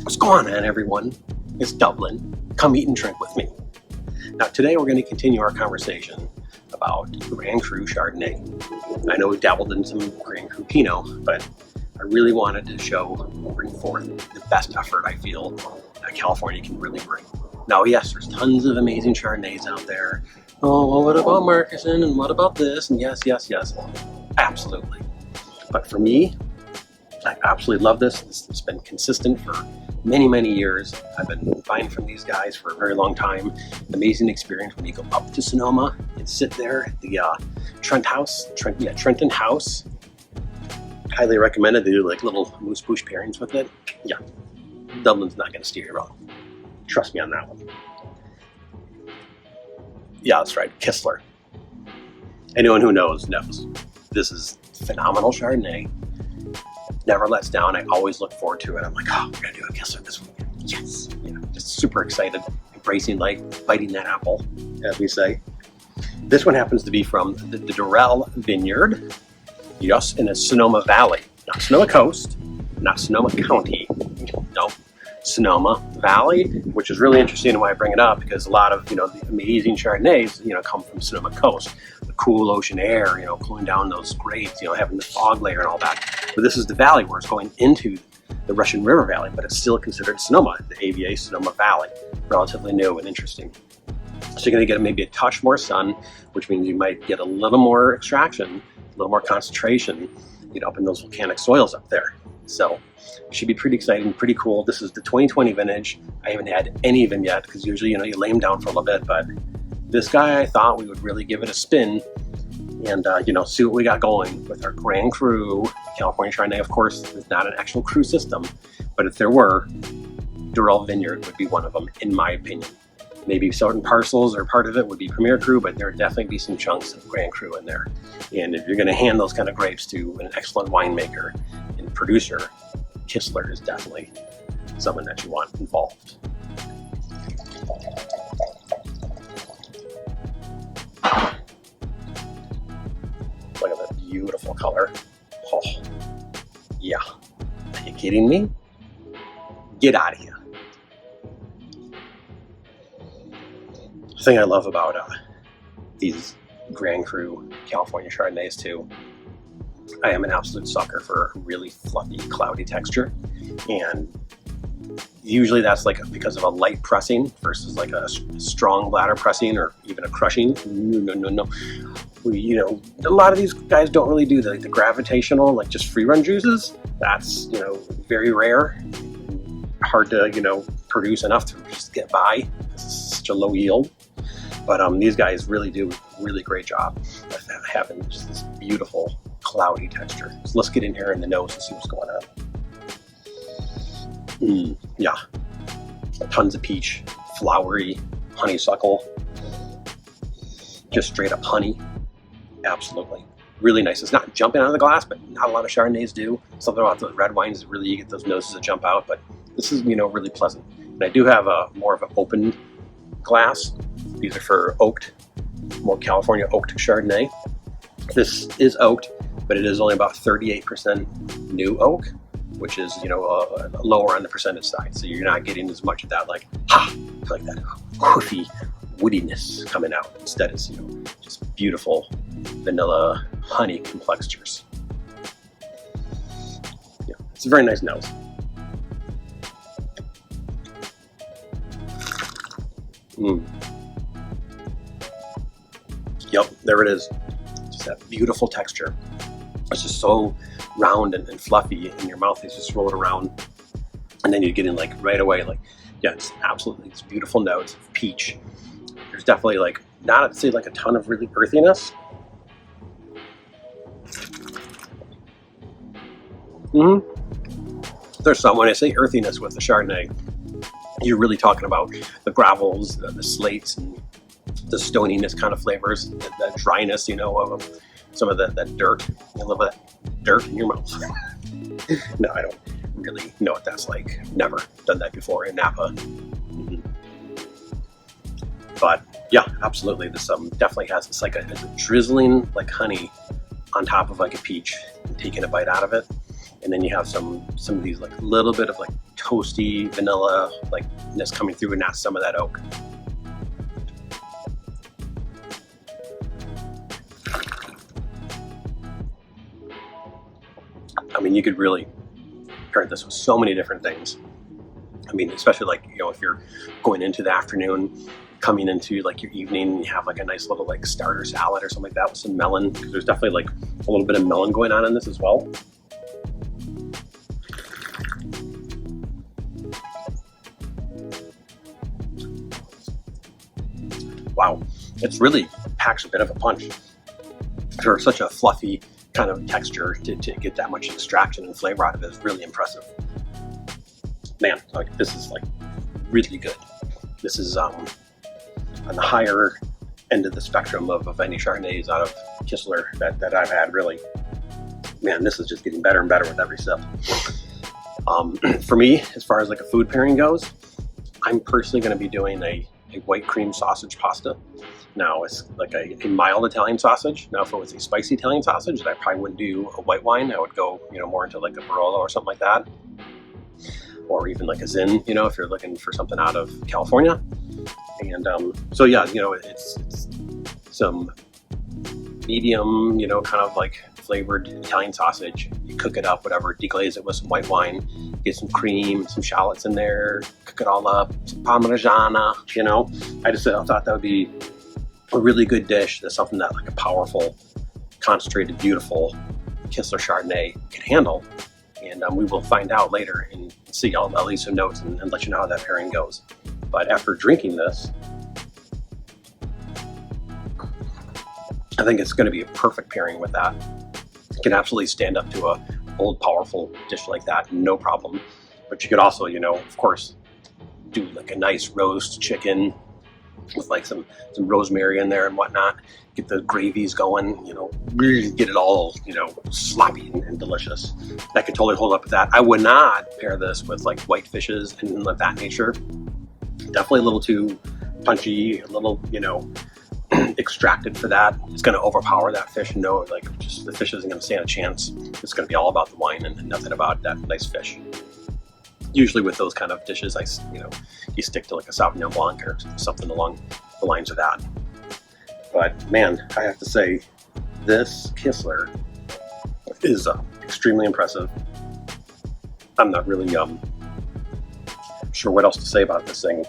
What's going on, everyone? It's Dublin. Come eat and drink with me. Now, today we're going to continue our conversation about Grand Cru Chardonnay. I know we've dabbled in some Grand Cru Pinot, but I really wanted to bring forth the best effort I feel that California can really bring. Now, yes, there's tons of amazing Chardonnays out there. Oh, well, what about Marcusson, and what about this? And yes, absolutely. But for me, I absolutely love this. It's been consistent for many years. I've been buying from these guys for a very long time. Amazing experience when you go up to Sonoma and sit there at the Trenton House. Highly recommended. They do like little moose bouche pairings with it. Yeah, Dublin's not going to steer you wrong. Trust me on that one. Yeah, that's right, Kistler. Anyone who knows. This is phenomenal Chardonnay. Never lets down. I always look forward to it. I'm like, oh, we're going to do a Kistler this weekend. Yes. Just super excited, embracing life, biting that apple, as we say. This one happens to be from the Durell Vineyard, just in the Sonoma Valley. Not Sonoma Coast, not Sonoma County. No, Sonoma Valley, which is really interesting and why I bring it up, because a lot of, the amazing Chardonnays, come from Sonoma Coast. The cool ocean air, cooling down those grapes, having the fog layer and all that. But this is the valley where it's going into the Russian River Valley, but it's still considered Sonoma, the AVA Sonoma Valley. Relatively new and interesting. So you're going to get maybe a touch more sun, which means you might get a little more extraction, a little more concentration, up in those volcanic soils up there. So it should be pretty exciting, pretty cool. This is the 2020 vintage. I haven't had any of them yet because usually, you lay them down for a little bit, but this guy, I thought we would really give it a spin and, see what we got going with our Grand Cru California Chardonnay. Of course, it's not an actual cru system, but if there were, Durell Vineyard would be one of them, in my opinion. Maybe certain parcels or part of it would be Premier Cru, but there would definitely be some chunks of Grand Cru in there. And if you're going to hand those kind of grapes to an excellent winemaker and producer, Kistler is definitely someone that you want involved. Look at that beautiful color. Oh, yeah. Are you kidding me? Get out of here. The thing I love about these Grand Cru California Chardonnays too, I am an absolute sucker for a really fluffy, cloudy texture, and usually that's like because of a light pressing versus like a strong bladder pressing or even a crushing. No. A lot of these guys don't really do the gravitational, like just free run juices. That's very rare, hard to produce enough to just get by. It's such a low yield. But these guys really do a really great job of having just this beautiful cloudy texture. So let's get in here in the nose and see what's going on. Yeah, tons of peach, flowery, honeysuckle, just straight up honey. Absolutely, really nice. It's not jumping out of the glass, but not a lot of Chardonnays do. Something about the red wines is really, you get those noses that jump out. But this is really pleasant. And I do have more of an open glass. These are for oaked, more California oaked Chardonnay. This is oaked, but it is only about 38% new oak, which is, lower on the percentage side. So you're not getting as much of that, like that hoofy woodiness coming out. Instead, it's, just beautiful vanilla honey complextures. Yeah, it's a very nice nose. Yep, there it is. Just that beautiful texture. It's just so round and fluffy in your mouth. It's just rolled around, and then you get in right away. It's absolutely this beautiful notes of peach. There's definitely not to say a ton of really earthiness. There's some, when I say earthiness with the Chardonnay, you're really talking about the gravels, the slates, and the stoniness kind of flavors, the dryness, of some of that dirt. A little bit of dirt in your mouth. No, I don't really know what that's like. Never done that before in Napa. But yeah, absolutely. This definitely has, it's a drizzling honey on top of a peach, and taking a bite out of it. And then you have some of these like little bit of like toasty vanilla likeness coming through, and that's some of that oak. I mean, you could really pair this with so many different things. I mean, especially like, you know, if you're going into the afternoon, coming into like your evening, you have like a nice little like starter salad or something like that with some melon, because there's definitely like a little bit of melon going on in this as well. Wow, it's really packs a bit of a punch for such a fluffy kind of texture. To get that much extraction and flavor out of it is really impressive. Man, like this is like really good. This is on the higher end of the spectrum of any Chardonnays out of Kistler that I've had, really. Man, this is just getting better and better with every sip. For me, as far as like a food pairing goes, I'm personally going to be doing a white cream sausage pasta. Now, it's like a mild Italian sausage. Now, if it was a spicy Italian sausage, I probably wouldn't do a white wine. I would go, you know, more into like a Barolo or something like that. Or even like a Zin, you know, if you're looking for something out of California. And so yeah, you know, it's some medium, you know, kind of like flavored Italian sausage. You cook it up, whatever, deglaze it with some white wine, get some cream, some shallots in there, cook it all up, some Parmigiana, you know. I thought that would be a really good dish. That's something that like a powerful, concentrated, beautiful Kistler Chardonnay can handle. And we will find out later and see. I'll leave some notes and let you know how that pairing goes. But after drinking this, I think it's going to be a perfect pairing with that. It can absolutely stand up to a bold, powerful dish like that, no problem. But you could also, you know, of course, do like a nice roast chicken with like some rosemary in there and whatnot. Get the gravies going, you know, really get it all, you know, sloppy and delicious. That could totally hold up with that. I would not pair this with like white fishes and of that nature. Definitely a little too punchy, a little, you know, extracted for that. It's going to overpower that fish. No, like just the fish isn't going to stand a chance. It's going to be all about the wine and nothing about that nice fish. Usually with those kind of dishes, you stick to like a Sauvignon Blanc or something along the lines of that. But man, I have to say, this Kistler is extremely impressive. I'm not really sure what else to say about this thing,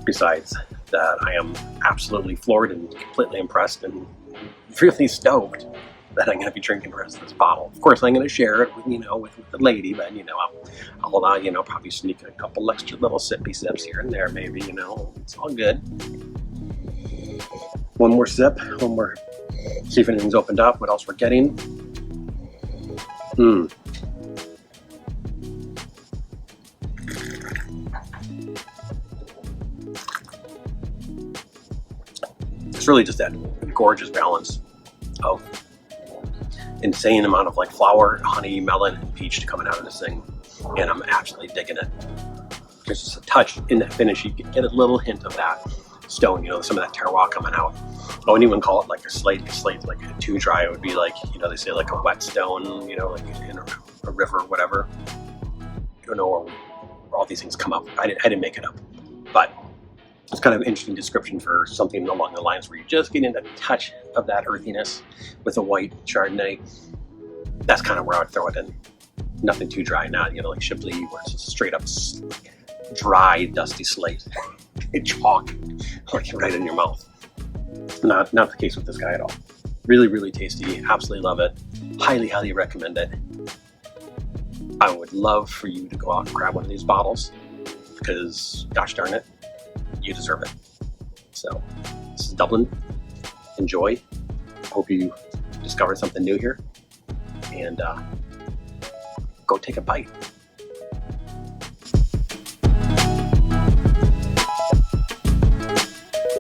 besides that I am absolutely floored and completely impressed and really stoked that I'm going to be drinking the rest of this bottle. Of course, I'm going to share it with, with the lady, but, I'll probably sneak a couple extra little sippy sips here and there, maybe, it's all good. One more sip, see if anything's opened up, what else we're getting. It's really just that gorgeous balance of insane amount of like flower, honey, melon, and peach coming out of this thing, and I'm absolutely digging it. There's just a touch in that finish. You get a little hint of that stone, some of that terroir coming out. I wouldn't even call it like a slate like too dry. It would be like, they say like a wet stone, like in a river or whatever. I don't know where all these things come up. I didn't make it up, but it's kind of an interesting description for something along the lines where you're just getting a touch of that earthiness with a white Chardonnay. That's kind of where I would throw it in. Nothing too dry, not like Chablis, where it's just straight up dry, dusty slate, chalk, right in your mouth. Not the case with this guy at all. Really, really tasty. Absolutely love it. Highly, highly recommend it. I would love for you to go out and grab one of these bottles, because gosh darn it, you deserve it. So this is Dublin. Enjoy. Hope you discovered something new here, and go take a bite.